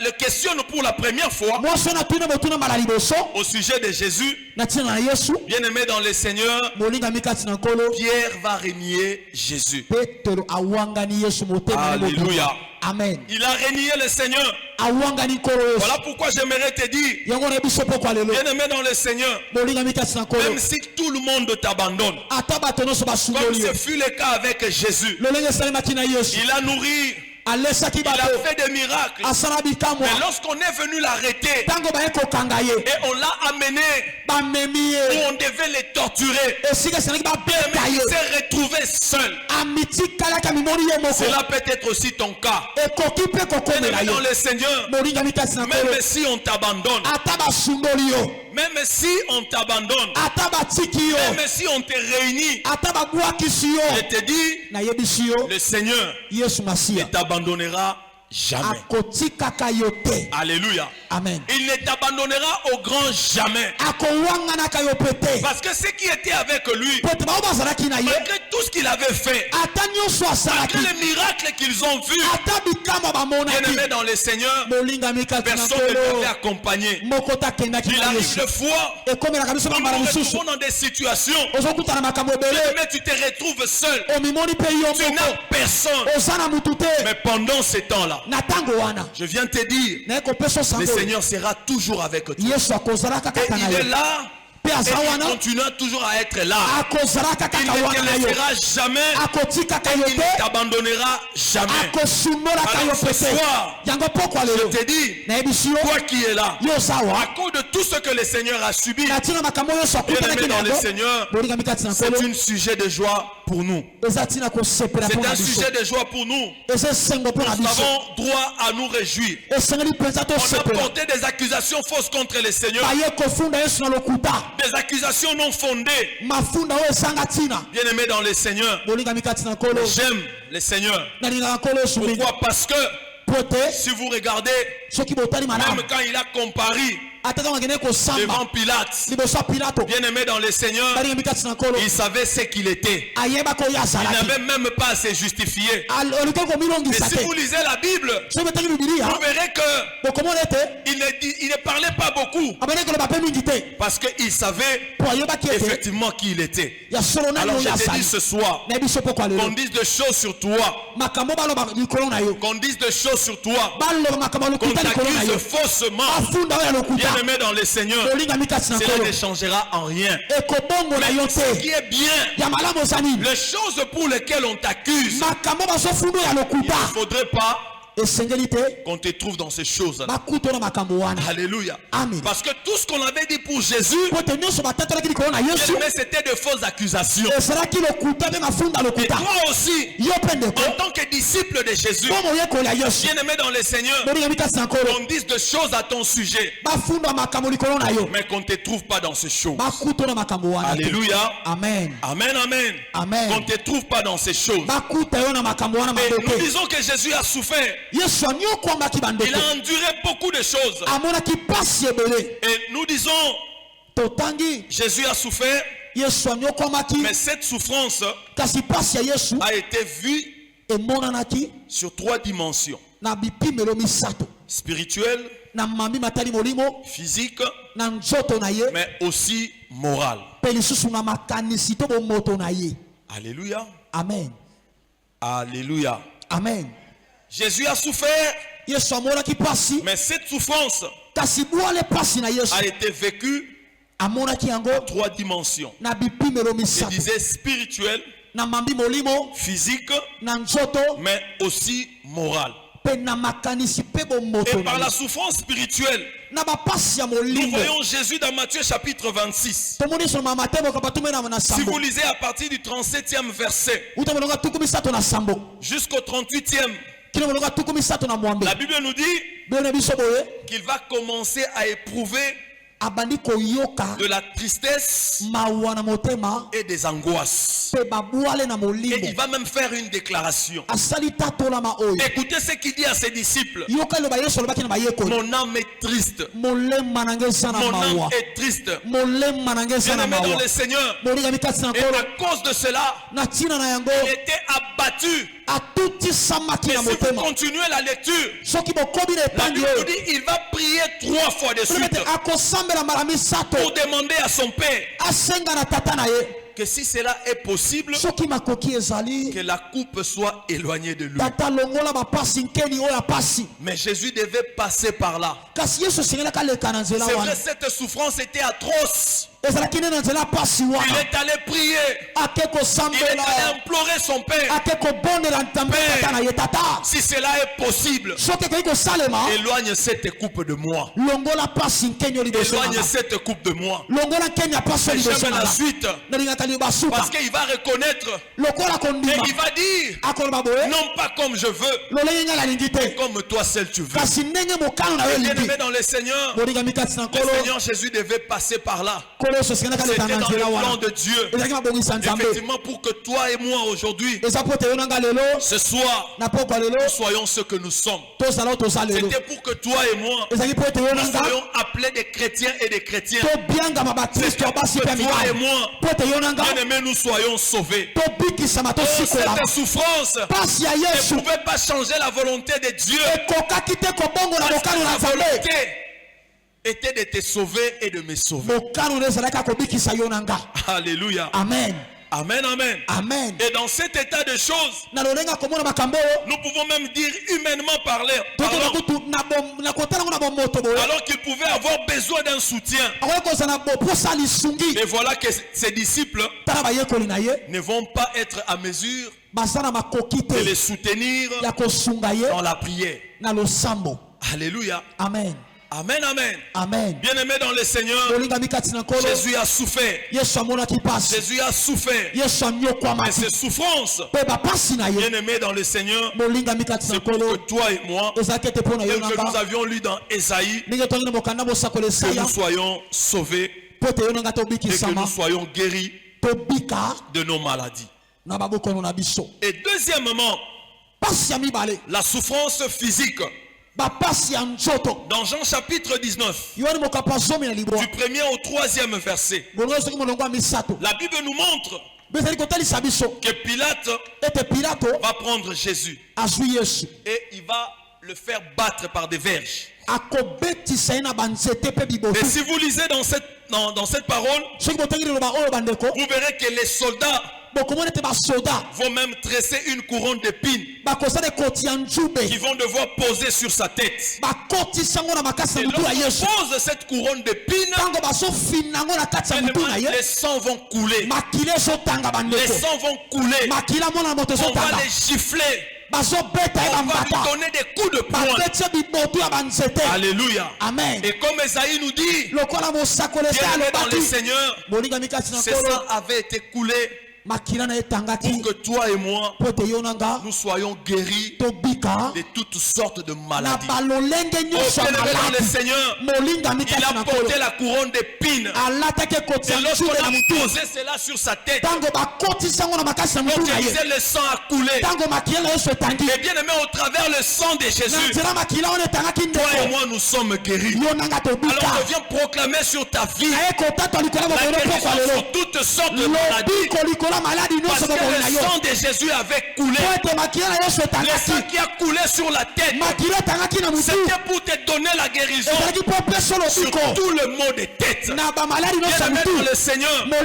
le questionne pour la première fois mwasi oyo natuna motuna mala liboso au sujet de Jésus, na ntina na yesu bien-aimé dans le Seigneur, molingami kati na nkolo Pierre va renier Jésus. petero awangani yesu motema ne mobimba. Alléluia. amen Il a renié le Seigneur. awangani nkolo yesu Voilà pourquoi j'aimerais te dire, yango na biso poko alelo bien-aimé dans le Seigneur, molingami kati na nkolo même si tout le monde t'abandonne, ata bato nyonso comme basundoli ce ye fut le cas avec Jésus, lolenge esalemaki na yesu il a nourri, alesaki il a bato fait des miracles. asala bikamwa Mais lorsqu'on est venu l'arrêter ntango baye kokanga ye et on l'a amené bamemi où ye on devait le torturer, esika esalaki babeta mais il ye s'est retrouvé seul. amitikalaki amimoni ye moko Cela peut être aussi ton cas. ekoki mpe kokomela Bien-aimé dans yo le Seigneur, molingami kasi na nkolo même si on t'abandonne, ata basundoli yo même si on t'abandonne, ata batiki yo même si on te réunit, ata babwakisi yo je te dis, nayebisi yo le Seigneur yesu ne masiya t'abandonnera jamais. akotikaka yo te Alléluia. amen Il ne t'abandonnera au grand jamais. akowanganaka yo mpe te Parce que ceux qui étaient avec lui, po ete bao bazalaki na ye malgré tout ce qu'il avait fait, ata nyonso asalaki malgré les miracles qu'ils ont vus, ata bikamwa bamonaki bien-aimés dans le Seigneur, molingami kati na personne ne nkolo t'avait accompagné. moko takendaki Il na arrive yesu des fois, ekomelaka biso nous bambala nous mosusu retrouvons dans des situations, ozokutana makambo ebele mais tu te retrouves seul. omimoni mpe yo Tu n'as moko personne. oza na mutu te Mais pendant ces temps-là, na ntango wana je viens te dire, naye kopesa le sango Seigneur sera toujours avec toi. yesu akozalaka Et kaka na il est yo là, mpe et aza il wana continuera toujours à être là. akozalaka Il kaka ne wana na te yo laissera jamais, akotikaka yo il ne te t'abandonnera jamais. akosundolaka yo Alors mpe ce te soir, yango poko je alelo te dis, nayebisi yo toi qui es là, yo oza à awa cause de tout ce que le Seigneur a subi, na ntina makambo nyonso bien-aimé akutanaki na dans le yango Seigneur, bolingami kati na c'est nkolo un sujet de joie pour nous. C'est un sujet de joie pour nous. Nous avons droit à nous réjouir. On a porté des accusations fausses contre le Seigneur. Des accusations non fondées. Bien-aimés dans le Seigneur, j'aime le Seigneur. Pourquoi? Parce que si vous regardez, même quand il a comparé devant Pilate, bien-aimé dans le Seigneur, il savait ce qu'il était. Il n'avait même pas à se justifier. Et si vous lisez la Bible, vous verrez que il ne parlait pas beaucoup. Parce qu'il savait effectivement qui il était. Alors je te dis ce soir, qu'on dise des choses sur toi. Qu'on dise des choses sur toi. Qu'on t'accuse faussement. Bien-aimé dans le Seigneur, cela ne changera en rien. Mais ce qui est bien, les choses pour lesquelles on t'accuse, il ne faudrait pas qu'on te trouve dans ces choses. Alléluia. Parce que tout ce qu'on avait dit pour Jésus, c'était de fausses accusations. Et toi aussi, en tant que disciple de Jésus, bien-aimé dans le Seigneur, qu'on dise des choses à ton sujet, mais qu'on ne te trouve pas dans ces choses. Alléluia. Amen. Amen, amen. Amen. Qu'on ne te trouve pas dans ces choses. Et nous disons que Jésus a souffert. Il a enduré beaucoup de choses. Et nous disons, Jésus a souffert, mais cette souffrance a été vue sur 3 dimensions. Spirituelle, physique, mais aussi morale. Alléluia. Amen. Alléluia. Amen. Jésus a souffert, mais cette souffrance a été vécue à 3 dimensions. Je disais spirituel, physique, mais aussi moral. Et par la souffrance spirituelle, nous voyons Jésus dans Matthieu chapitre 26. Si vous lisez à partir du 37e verset jusqu'au 38e, la Bible nous dit qu'il va commencer à éprouver de la tristesse et des angoisses. Et il va même faire une déclaration. Écoutez ce qu'il dit à ses disciples. Mon âme est triste. Mon âme est triste. Bien-aimé dans le Seigneur. Et à cause de cela, il était abattu. Et si vous continuez la lecture, la Bible nous dit il va prier 3 fois de suite pour demander à son Père que si cela est possible, que la coupe soit éloignée de lui. Mais Jésus devait passer par là. C'est vrai, cette souffrance était atroce. Il est allé prier. Il est allé implorer son Père. Père, si cela est possible, éloigne cette coupe de moi. Éloigne cette coupe de moi. Mais j'aime la suite. Parce qu'il va reconnaître. Et il va dire, non pas comme je veux, mais comme toi seul tu veux. Bien-aimé dans le Seigneur, le Seigneur Jésus devait passer par là. C'était dans le plan de Dieu. Effectivement, pour que toi et moi aujourd'hui, ce soir, nous soyons ce que nous sommes. C'était pour que toi et moi, nous soyons appelés des chrétiens et des chrétiens. C'était pour que toi et moi, bien-aimés, nous soyons sauvés. Cette souffrance ne pouvait pas changer la volonté de Dieu. La volonté était de te sauver et de me sauver. Alléluia. Amen. Amen, amen. Amen. Et dans cet état de choses, nous pouvons même dire humainement parler, alors qu'il pouvait avoir besoin d'un soutien. Et voilà que ses disciples ne vont pas être à mesure de les soutenir dans la prière. Alléluia. Amen. Amen, amen. Amen. Bien-aimé dans le Seigneur, Jésus a souffert. Jésus a souffert. Et ces souffrances, bien-aimé dans le Seigneur, c'est pour que toi et moi, tel que nous avions lu dans Ésaïe, que nous soyons sauvés et que nous soyons guéris de nos maladies. Et deuxièmement, la souffrance physique. Dans Jean chapitre 19, du 1er au 3e verset, la Bible nous montre que Pilate va prendre Jésus et il va le faire battre par des verges. Et si vous lisez dans cette parole, vous verrez que les soldats vont même tresser une couronne d'épines qui vont devoir poser sur sa tête. Et lorsqu'on pose cette couronne d'épines, les sangs vont couler. Les sangs vont couler. On va les gifler. On va lui donner des coups de poing. Alléluia. Amen. Et comme Esaïe nous dit, bien dans le Seigneur, ces sangs avaient été coulés pour que toi et moi, nous soyons guéris de toutes sortes de maladies. Bien-aimé dans le Seigneur, il a porté la couronne d'épines. Et lorsqu'on a posé cela sur sa tête, donc il disait le sang a coulé. Et bien aimé, au travers le sang de Jésus, toi et moi nous sommes guéris. Alors je viens proclamer sur ta vie la guérison sur toutes sortes de maladies. Parce que le sang de Jésus avait coulé. Le sang qui a coulé sur la tête, c'était pour te donner la guérison sur tout le mot de tête. Bien-aimé dans le Seigneur, toi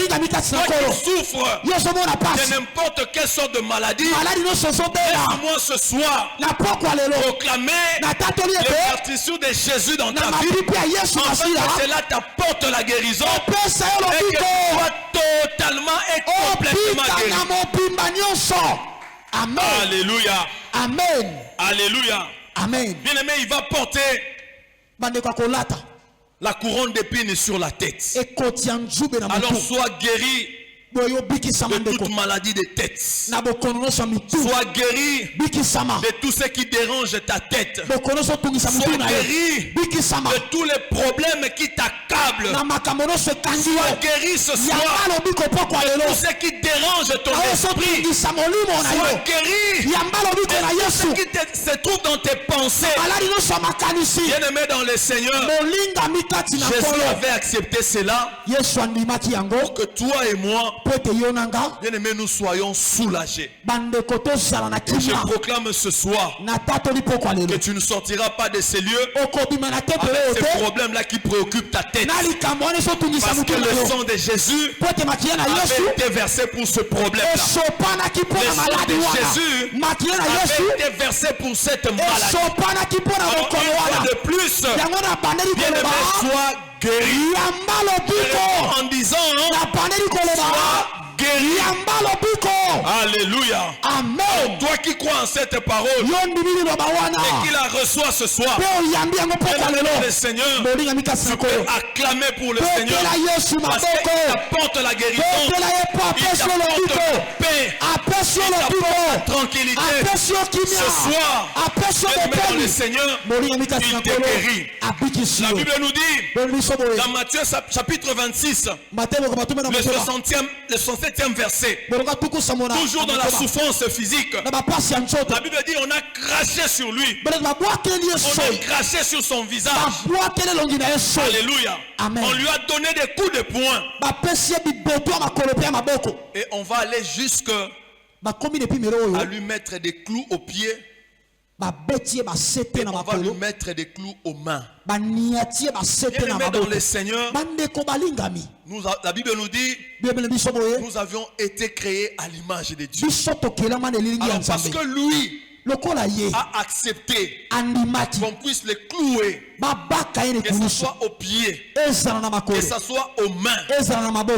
qui souffres de n'importe quelle sorte de maladie, laisse-moi ce soir proclamer l'ouverture de Jésus dans ta vie, afin que cela t'apporte la guérison et que tu sois totalement et complètement guéri. Amen. Alléluia. Amen. Alléluia. Amen. Bien-aimé, il va porter la couronne d'épines sur la tête. Alors sois guéri de toute maladie de tête. Sois guéri de tout ce qui dérange ta tête. Sois guéri de tous les problèmes qui t'accablent. Sois guéri ce soir de tout ce qui dérange ton esprit. Sois guéri de tout ce qui se trouve dans tes pensées. Bien-aimé dans le Seigneur, Jésus avait accepté cela pour que toi et moi, bien-aimés, nous soyons soulagés. Et je proclame ce soir que tu ne sortiras pas de ces lieux avec ces problèmes-là qui préoccupent ta tête. Parce que le sang de Jésus avait été versé pour ce problème-là. Le sang de Jésus avait été versé pour cette maladie. Alors, une fois de plus, bien-aimés, sois guéri. En disant, sois guéri. Alléluia. Amen. Toi qui crois en cette parole et qui la reçoit ce soir, le Seigneur, tu peux acclamer pour le Seigneur parce qu'il apporte la guérison, il t'apporte la paix, il t'apporte la tranquillité. Ce soir, dans le Seigneur, il te guérit. La Bible nous dit dans Matthieu chapitre 26, le 67e verset, toujours dans la souffrance physique, la Bible dit on a craché sur lui, on a craché sur son visage. Alléluia. Amen. On lui a donné des coups de poing et on va aller jusqu'à lui mettre des clous aux pieds et on va lui mettre des clous aux mains. Bien-aimés dans le Seigneur, la Bible nous dit nous avions été créés à l'image de Dieu. Alors parce que lui a accepté qu'on puisse les clouer, que ce soit aux pieds, que ce soit aux mains.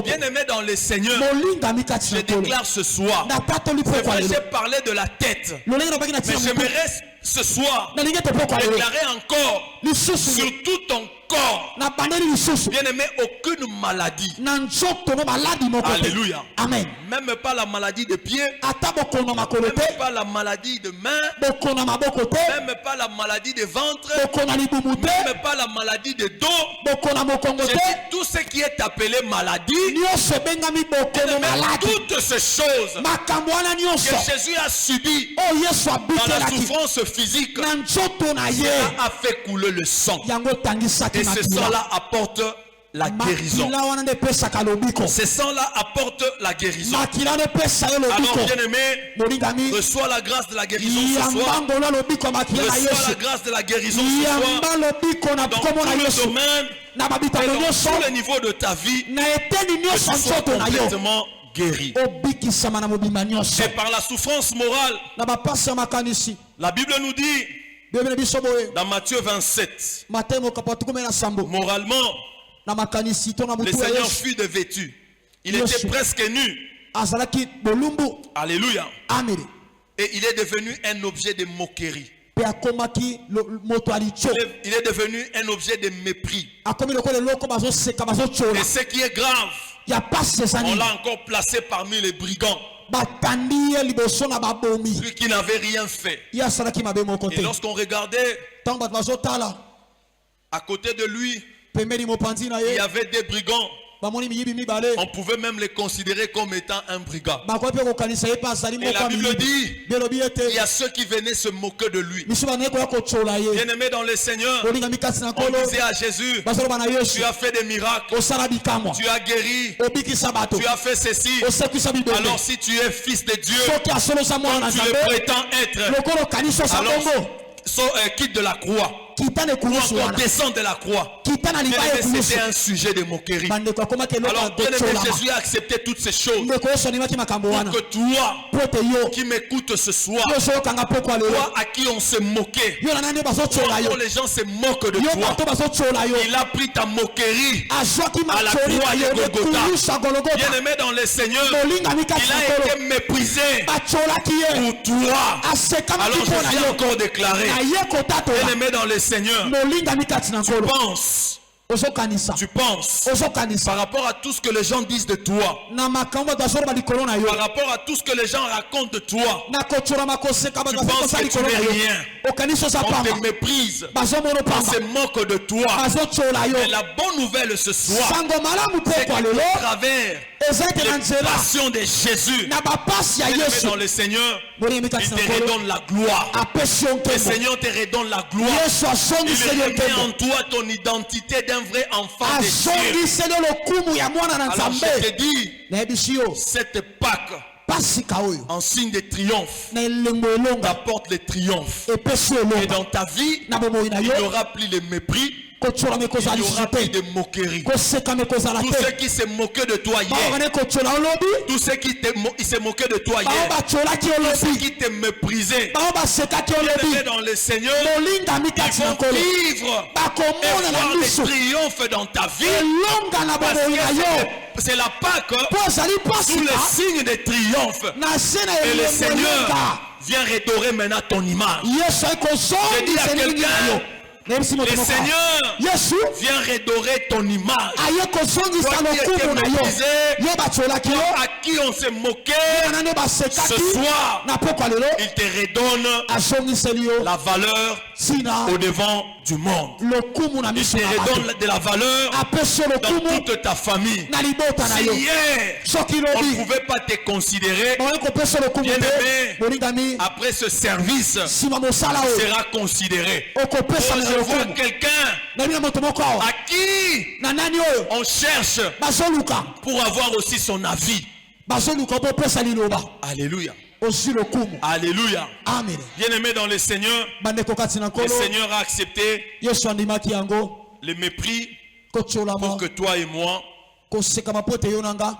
Bien-aimé dans le Seigneur, je déclare ce soir, c'est vrai, j'ai parlé de la tête, mais j'aimerais ce soir nalingi ete pokwa lelo déclarer encore lisusu sur tout ton corps, na bandeli lisusu bien-aimé, aucune maladie. na nzoto no maladi moko te. Alléluia. Amen. Même pas la maladie de pied, ata bokono makolo même te pas la maladie de main, bokono maboko te même pas la maladie de ventre, bokono libumu te même pas la maladie de dos. bokono mokongo J'ai te dit tout ce qui est appelé maladie, nyonso ebengami bokono mais maladi toutes ces choses makambo wana que nyonso Jésus a subies oyo yesu dans la abitelaki souffrance physique, na nzoto na ye cela a fait couler le sang. yango etangisaki Et ce makila sang-là apporte la guérison. makila wana nde epesaka lobiko Ce sang-là apporte la guérison. makila wana epesa ye Alors, lobiko bien-aimé, molingami reçois la grâce de la guérison ce soir. yamba ngolo lobiko ya makila na Reçois la yesu grâce de la guérison ce soir. yamba lobiko na Dans kombo tout na le yesu domaine na et babitalo dans nyonso tous les niveaux de ta vie, na eteni que nyonso tu sois nzoto na yo complètement guéri. obikisama na mobimba nyonso Et par la souffrance morale, na bapasi ya makanisi la Bible nous dit bibele biso boye dans Matthieu 27, matayi mokapa tukumi na sambo moralement, na makanisi to na le motu ya Seigneur yesu fut dévêtu. Il Yes. était presque nu. azalaki bolumbu Alléluia. amiri Et il est devenu un objet de moquerie. mpe akomaki moto ya licho Il est devenu un objet de mépris. akomi lokola eloko bazoseka bazotyola Et ce qui est grave, ya pasi eza on nini l'a encore placé parmi les brigands, batandi ye liboso na babomi lui qui n'avait rien fait. ye asalaki mabe moko Et te lorsqu'on regardait ntango bato bazotala à côté de lui, pembeni mopanzi na il y ye avait des brigands. bamoni miyibi mibale On pouvait même les considérer comme étant un brigand. bakoki mpe kokanisa ye mpe azali Et moko la ya Bible miyibi dit, belobi il y ete a ceux qui venaient se moquer de lui. misu banaye koya kotyola ye Bien-aimé dans le Seigneur, olingami kasi na on nkolo disait à Jésus, bazoloba na yesu tu as fait des miracles, osala bikamwa tu as guéri, obikisa bato tu as fait ceci. osekisa bibembe Alors si tu es fils de Dieu, soki asolosa mwana na tu le nzambe prétends être, lokola okanisi osa alors bongo quitte de la croix. kita na Ou ekulusu encore wana descend de la croix. kita na libaya Bien-aimé, ekulusu c'était un sujet de moquerie. bandeko akomaki eloko ya Alors bien-aimé, kotolama Jésus a accepté toutes ces choses ndeko yesu animaki makambo pour wana que toi po ete yo qui m'écoutes ce soir, yo so okanga pokwa lelo toi à qui on se moquait, yo na nani toi bazotyola yo quand les gens se moquent de yo toi, bato bazotyola yo il a pris ta moquerie. azwaki À la matyoli croix na yo de Golgotha. ekulusa gologota Bien-aimé dans le Seigneur, molingami kati il na a été nkolo méprisé batyolaki ye pour toi. asekamaki Alors mpo je na viens yo encore déclarer, na ye kotatola bien-aimé dans le Seigneur, molingami kati na nkolo ozokanisa tu penses ozokanisa par rapport à tout ce que les gens disent de toi, na makambo bato bazoloba likolo na yo par rapport à tout ce que les gens racontent de toi, na kotyolama koseka bato tu penses bazokosa que tu likolo n'es na yo rien. okanisi oza On pamba te méprise, bazomona on pamba se moque de toi. bazotyola yo Mais la bonne nouvelle ce soir, sango malamu c'est pokwa qu'à lelo travers eza ete na les nzela passions de Jésus, na bapasi ya bien-aimé yesu dans le Seigneur, molingami il kati na te nkolo redonne la gloire. apesi yo Le nkembo Seigneur te redonne la gloire. yesu Il asongiseli yo remet en nkembo toi ton identité d'un vrai enfant de Dieu. asongiseli yo lokumu ya mwana na Alors nzambe je te dis, nayebisi yo cette Pâque, pasika oyo en signe de triomphe, na elengo elonga t'apporte le triomphe. epesi Et elonga dans ta vie, na bomoi na il yo n'y aura plus de mépris, kotyolama il ekozala n'y lisusu aura plus te de moquerie. kosekama ekozala Tous te ceux qui se moquaient de toi hier, baokane kotyola olobi tous ceux qui ils se moquaient de toi bao hier, batyolaki tous ceux olobi qui te méprisaient, bao basekaki olobi bien-aimés dans le Seigneur, molingami ils kati na vont nkolo vivre et bakomona na voir miso des triomphes dans ta vie. elonga na Parce bomoi na yo que c'est la Pâque mpo ezali sous le pasika signe de triomphe. na se na Et le elengo Seigneur elonga vient redorer maintenant ton image. yesu Je dis à ekozongisa elingi na yo quelqu'un, nayebisi moto le moko Seigneur yesu vient redorer ton image. aye kozongisa Toi qui étais lokumu na yo méprisé, ye batyolaki yo à qui on se moquait, wana nde ce basekaki soir, na pokwa lelo il te redonne azongiseli yo la valeur ntina au devant du monde. lokumu na Il miso te na bato redonne de la valeur apesi yo dans lokumu toute ta famille. na libota na Si yo hier, soki on ne lobi pouvait pas te considérer, baoye kopesa lokumu Bien te aimé. molingami après ce service, nsima mosala oyo sera considéré. okopesa Oh, na je vois lokumu quelqu'un na bino moto moko awa à qui na nani oyo on cherche bazoluka pour avoir aussi son avis. bazoluka mpo opesa liloba Alléluia. ozwi lokumu Alléluia. amen Bien-aimé dans le Seigneur, bandeko kati na le nkolo Seigneur a accepté yesu andimaki yango le mépris kotyolama pour que toi et moi, kosekama mpo ete yo na nga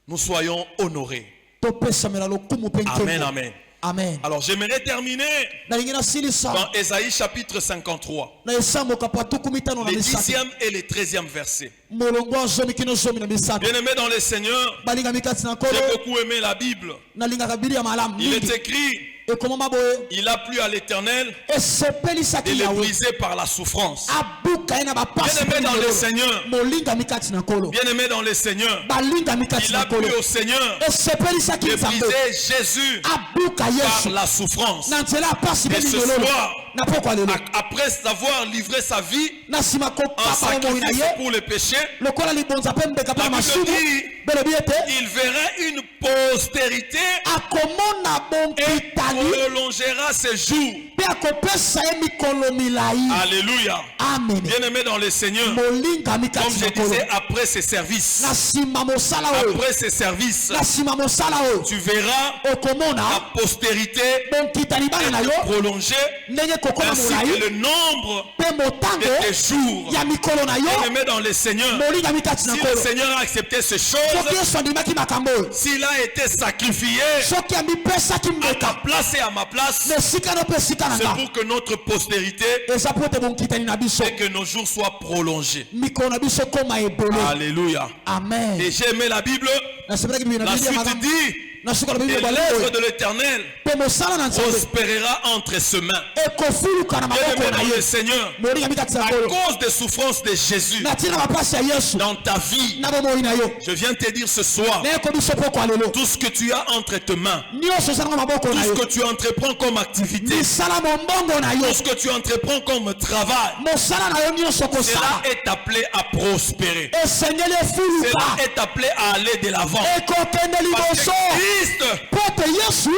nous soyons honorés. topesamela lokumu mpe Amen, nkembo amen. amen Alors j'aimerais terminer nalingi nasilisa dans Ésaïe chapitre 53, na esamboka pa tukumi tano na les misato 10e et les 13e versets. molongo ya zomi kino zomi na misato Bien-aimé dans le Seigneur, balingami kati na nkolo j'ai beaucoup aimé la Bible. nalingaka bili ya malamu Il est mingi écrit Et comment ma boye? Il a plu à l'Éternel Et sepelisa de ki le Yahweh. briser par la souffrance. Abuka ina ba passe. Bien-aimé dans le Seigneur. Molinga mikati na kolo. Bien-aimé dans le Seigneur. Balinga mikati Il a na kolo. plu au Seigneur Et sepelisa ki de Nzambe. briser Jésus Abuka par Yesu. la souffrance. Na nzela passe Et beli ce lolo. soir, Na pokwa lelo. après avoir livré sa vie Na sima ko en papa mo ina sacrifice ye. pour le péché, Lokola libonza pe mbeka pa la Bible masumu. dit, Belo biete. il verra une postérité Akomona bon et kitali. prolongera ses jours. Pe akopesa ye mikolo milai. Alléluia. Amen. Bien-aimé dans le Seigneur, Molinga comme mikati je na kolo. disais, après ces services, Na sima mosala oyo. après ces services, Na sima mosala oyo. tu verras Okomona la postérité bon kitali bana na yo. prolongée Ndenge kokoma ainsi que molai. le nombre Pe motango de tes jours. ya mikolo na yo. Bien-aimé dans le Seigneur, Molinga mikati na si le kolo. Seigneur a accepté ces choses, Soki Yesu andimaki makambo oyo. s'il a été sacrifié Soki amipesaki à mbeka. ta place et à ma place, Na esika no pe esika na c'est nga. pour que notre postérité Eza po ete bon kitali na biso. et que nos jours soient prolongés. Mikolo na biso koma ebele. Alléluia. Amen. Et j'ai aimé la Bible. Nasepelaki bibi na La Biblia suite makambo. dit, Na suka na et Biblia l'œuvre baleo. de l'Éternel Pe mosala na Nzambe. prospérera entre ses mains. Ekofuluka na Bien-aimé maboko na dans le ye. Seigneur, Molinga mikati na à kolo. cause des souffrances de Jésus Na tina mapasi ya Yesu. dans ta vie, Na bomoi na yo. je viens te dire ce soir, Na eko biso poko lelo. tout ce que tu as entre tes mains, Nyonso ezala na maboko tout na ce yo. que tu entreprends comme activité, Misala mombongo na yo. tout ce que tu entreprends comme travail, Mosala na yo nyonso kosala. cela est appelé à prospérer. Esengeli Cela efuluka. est appelé à aller de l'avant. Ekokende Parce liboso. que Christ Po ete Yesu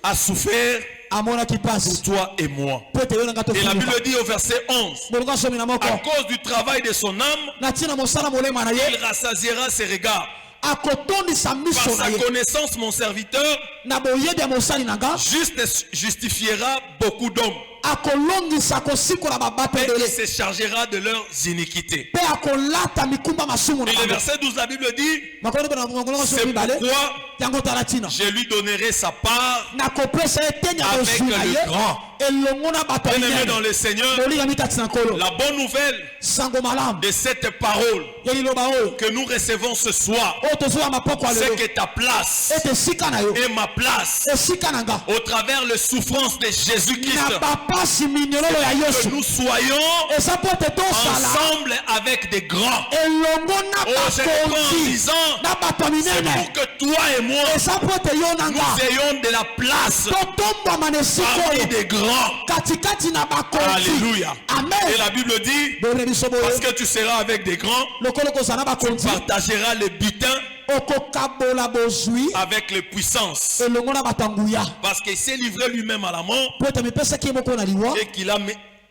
a souffert amonaki pour pasi. toi et moi. Po ete yo nanga Et la tofuluka. Bible dit au verset 11, Molongo asomi na moko. à cause du travail de son âme, Na tina mosala molema na ye. il rassasiera ses regards. Akotondisa Par miso na sa ye. connaissance, mon serviteur Na boyebi ya mosali na nga. juste justifiera beaucoup d'hommes. Akolongisa kosikola babato Et il ebele. se chargera de leurs iniquités. Pe akolata mikumba masumu na Et le bango. verset 12, la Bible dit, Makolo pe na molongo c'est asomi mibale. pourquoi Yango tala tina. je lui donnerai sa part Nakopesa ye tenya avec bozwi na ye. le grand. Elongo na bato ya Bien-aimé dans minene. le Seigneur, Molinga mikati na kolo. la bonne nouvelle Sango malamu. de cette parole Ya liloba oyo. que nous recevons ce soir, Oyo tozwa mapoko ya c'est lelo. que ta place Ete esika na yo. et ma place, Esika na nga. au travers les souffrances de Jésus-Christ, Na bapasi minyololo ya que Yesu. nous soyons Eza po ete tosala. ensemble avec des grands. Elongo na Oh, je réponds en bakonzi. disant, Na bato ya c'est minene. pour que toi et moi, Eza po ete yo na nous nga. ayons de la place Totombama na esika parmi oyo. des grands. Katikati na bakonzi. Alléluia. Et Amen. la Bible dit, Boyebeli biso boye. parce que tu seras avec des grands, Lokolo kozala na tu bakonzi. partageras les butins Okokabola bozwi. avec les puissances. Elongo na bato ya nguya. Parce qu'il s'est livré lui-même à la mort Po ete mipesaki ye moko na liwa. et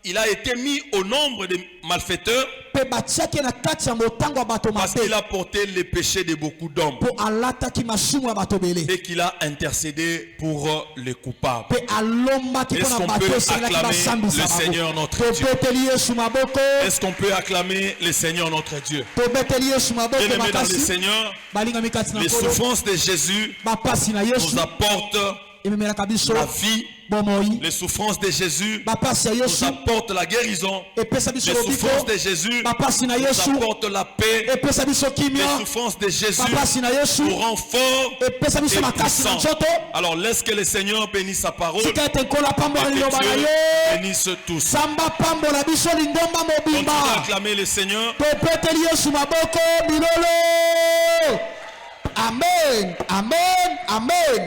il a été mis au nombre des malfaiteurs Pe batiaki ye na kati ya motango ya bato parce mabe. qu'il a porté les péchés de beaucoup d'hommes Po alataki masumu ya bato ebele. et qu'il a intercédé pour les coupables. Pe alombaki Est-ce mpona qu'on bato peut esengelaki acclamer basambisa le Seigneur bango. notre Dieu? Tobeteli Yesu maboko. Est-ce qu'on peut acclamer le Seigneur notre Dieu? Tobeteli Yesu maboko Bien-aimés dans le makasi. Seigneur, Balingami kati na les kolo. souffrances de Jésus Bapasi na Yesu. nous apportent Ememelaka biso la vie. bomoi. Les souffrances de Jésus Bapasi ya nous Yesu. apportent la guérison. Epesa biso Les lobiko. souffrances de Jésus Bapasi na nous Yesu. apportent la paix. Epesa biso Les kimia. souffrances de Jésus Bapasi na Yesu. nous rendent forts Epesa biso et makasi na puissants. nzoto. Alors laisse que le Seigneur bénisse sa parole et Tika ete nkola pambola que liloba na Dieu ye. bénisse tous. Samba pambola biso lingomba Continuez mobimba. à acclamer le Seigneur. Topeteli Yesu maboko milolo. Amen. Amen. Amen.